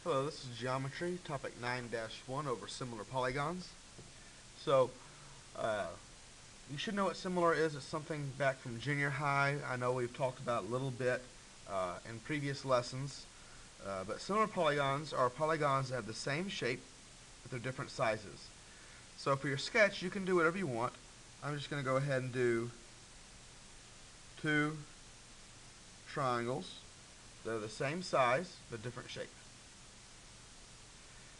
Hello, this is Geometry, topic 9-1 over similar polygons. So, uh, you should know what similar is. It's something back from junior high. I know we've talked about a little bit in previous lessons. But similar polygons are polygons that have the same shape, but they're different sizes. So for your sketch, you can do whatever you want. I'm just going to go ahead and do two triangles that are the same size, but different shape.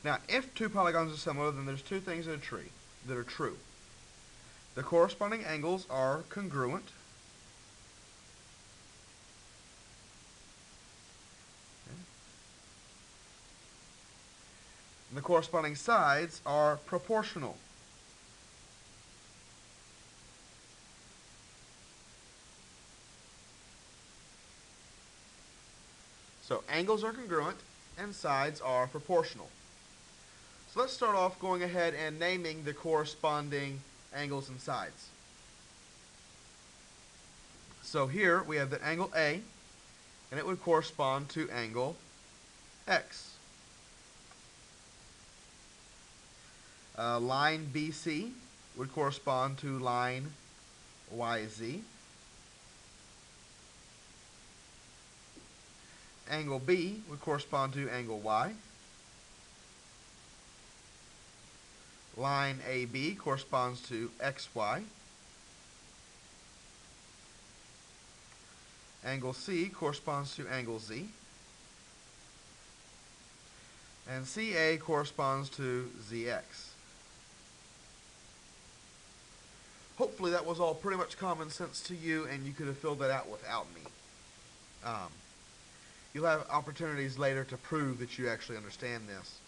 Now, if two polygons are similar, then there's two things that are true. The corresponding angles are congruent. Okay. And the corresponding sides are proportional. So angles are congruent and sides are proportional. So let's start off going ahead and naming the corresponding angles and sides. So here we have the angle A, and it would correspond to angle X. Line BC would correspond to line YZ. Angle B would correspond to angle Y. Line AB corresponds to XY. Angle C corresponds to angle Z. And CA corresponds to ZX. Hopefully that was all pretty much common sense to you and you could have filled that out without me. You'll have opportunities later to prove that you actually understand this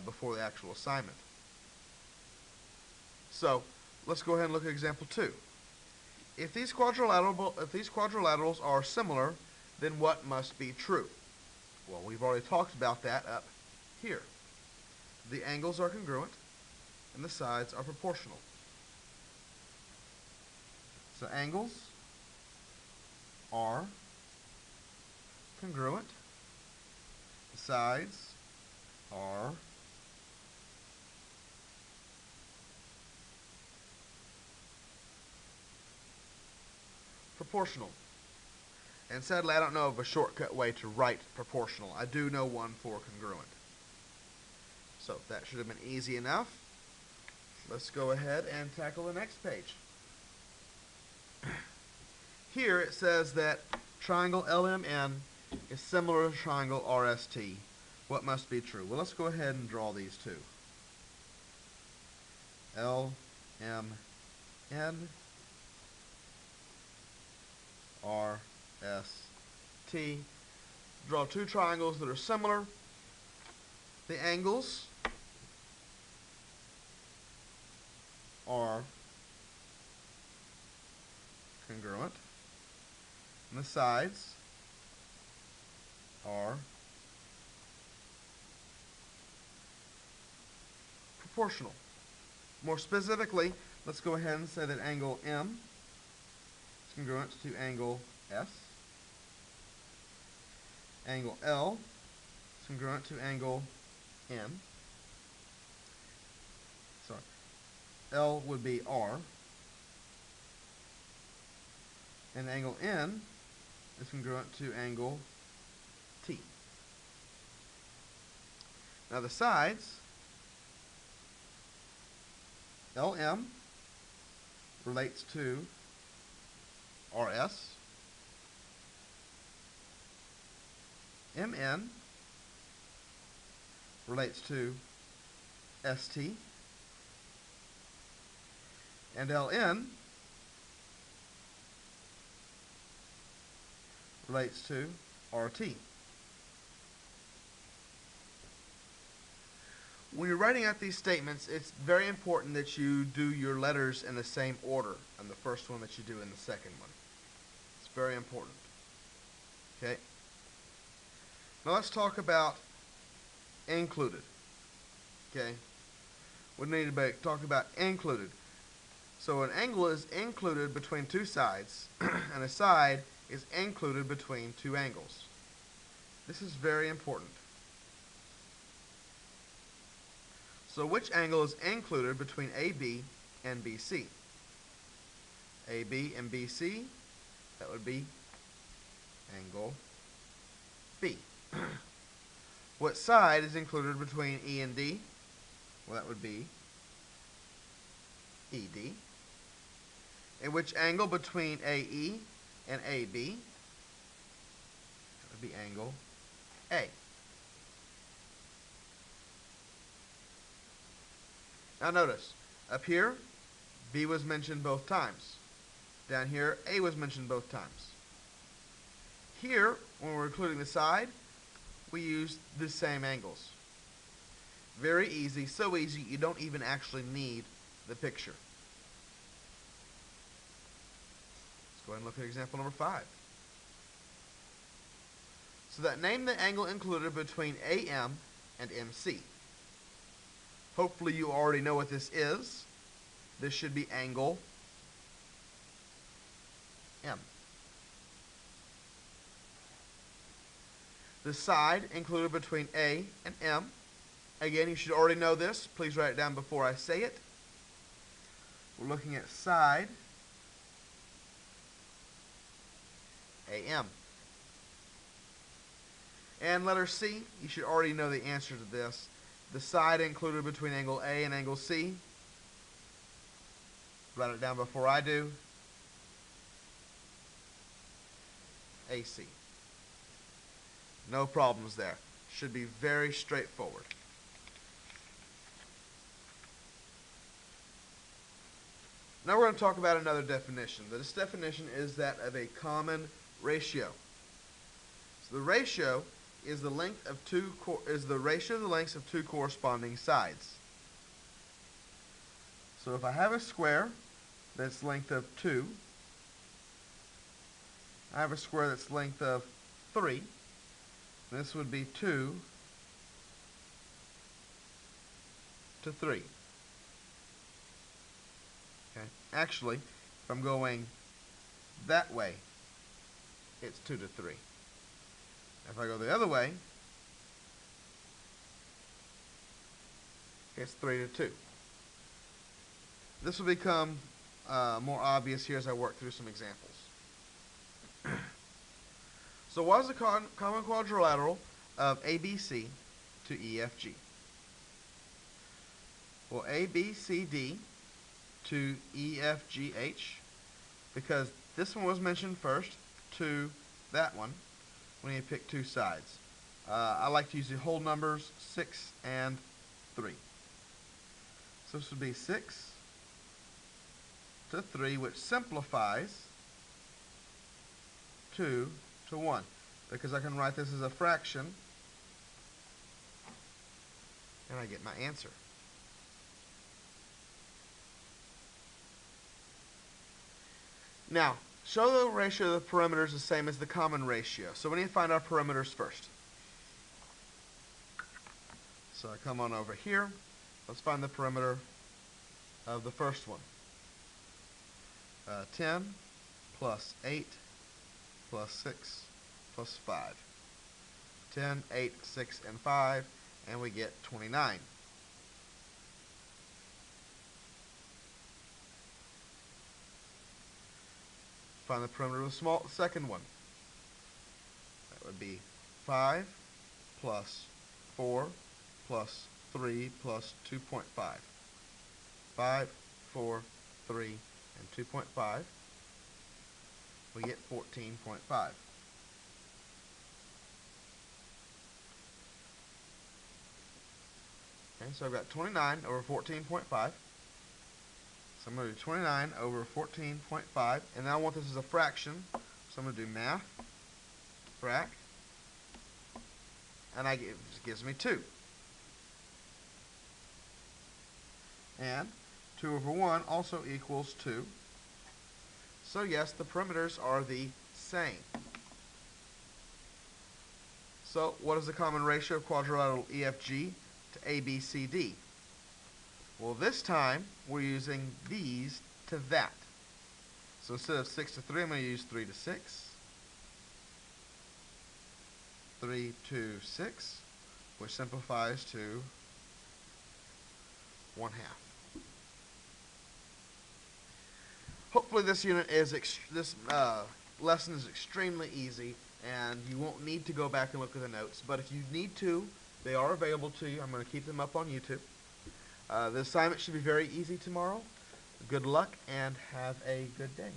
before the actual assignment. So let's go ahead and look at example 2. If these quadrilaterals are similar, then what must be true? Well, we've already talked about that up here. The angles are congruent and the sides are proportional. So angles are congruent. The sides are proportional. And sadly, I don't know of a shortcut way to write proportional. I do know one for congruent. So that should have been easy enough. Let's go ahead and tackle the next page. Here it says that triangle LMN is similar to triangle RST. What must be true? Well, let's go ahead and draw these two. LMN RST. Draw two triangles that are similar. The angles are congruent, and the sides are proportional. More specifically, let's go ahead and say that angle M is congruent to angle S. Angle L is congruent to angle N. Sorry. L would be R. And angle N is congruent to angle T. Now the sides, LM relates to RS. MN relates to ST. And LN relates to RT. When you're writing out these statements, it's very important that you do your letters in the same order on the first one that you do in the second one. It's very important. Okay? Now let's talk about included. Okay? We need to talk about included. So an angle is included between two sides, and a side is included between two angles. This is very important. So which angle is included between AB and BC? AB and BC, that would be angle B. What side is included between E and D? Well, that would be ED. And which angle between AE and AB? That would be angle A. Now notice, up here, B was mentioned both times. Down here, A was mentioned both times. Here, when we're including the side, we use the same angles. Very easy, so easy you don't even actually need the picture. Let's go ahead and look at example number 5. So that name the angle included between AM and MC. Hopefully you already know what this is. This should be angle M. The side included between A and M. Again, you should already know this. Please write it down before I say it. We're looking at side AM. And letter C, you should already know the answer to this. The side included between angle A and angle C. Write it down before I do. AC. No problems there. Should be very straightforward. Now we're going to talk about another definition. This definition is that of a common ratio. So the ratio is the length of the ratio of the lengths of two corresponding sides. So if I have a square that's length of 2, I have a square that's length of 3. This would be 2 to 3. Okay. Actually, if I'm going that way, it's 2 to 3. If I go the other way, it's 3 to 2. This will become more obvious here as I work through some examples. So what is the common quadrilateral of ABC to EFG? Well, ABCD to EFGH, because this one was mentioned first, to that one, when you pick two sides. I like to use the whole numbers, 6 and 3. So this would be 6 to 3, which simplifies 2 to 1, because I can write this as a fraction, and I get my answer. Now, show the ratio of the perimeters the same as the common ratio. So we need to find our perimeters first. So I come on over here. Let's find the perimeter of the first one. 10 plus 8 plus 6 plus 5. 10, 8, 6, and 5, and we get 29. Find the perimeter of the second one. That would be 5 plus 4 plus 3 plus 2.5. 5, 4, 3, and 2.5. We get 14.5. Okay, so I've got 29 over 14.5. So I'm going to do 29 over 14.5, and now I want this as a fraction, so I'm going to do math, frac, and it gives me 2. And 2 over 1 also equals 2. So yes, the perimeters are the same. So what is the common ratio of quadrilateral EFG to ABCD? Well, this time we're using these to that. So instead of 6 to 3, I'm going to use 3 to 6. 3 to 6, which simplifies to 1/2. Hopefully this unit is lesson is extremely easy, and you won't need to go back and look at the notes. But if you need to, they are available to you. I'm going to keep them up on YouTube. The assignment should be very easy tomorrow. Good luck, and have a good day.